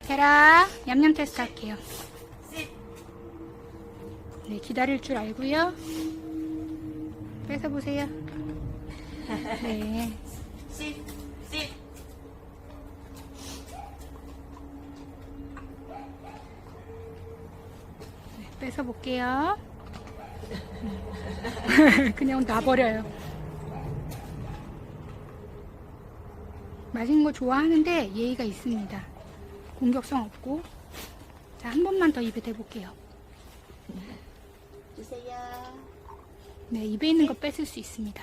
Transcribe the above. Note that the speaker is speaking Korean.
테라, 냠냠 테스트 할게요. 네, 기다릴 줄 알고요. 뺏어보세요. 네. 뺏어볼게요. 그냥 놔버려요. 맛있는 거 좋아하는데 예의가 있습니다. 공격성 없고. 자, 한 번만 더 입에 대볼게요. 주세요. 네, 입에 있는 거 뺏을 수 있습니다.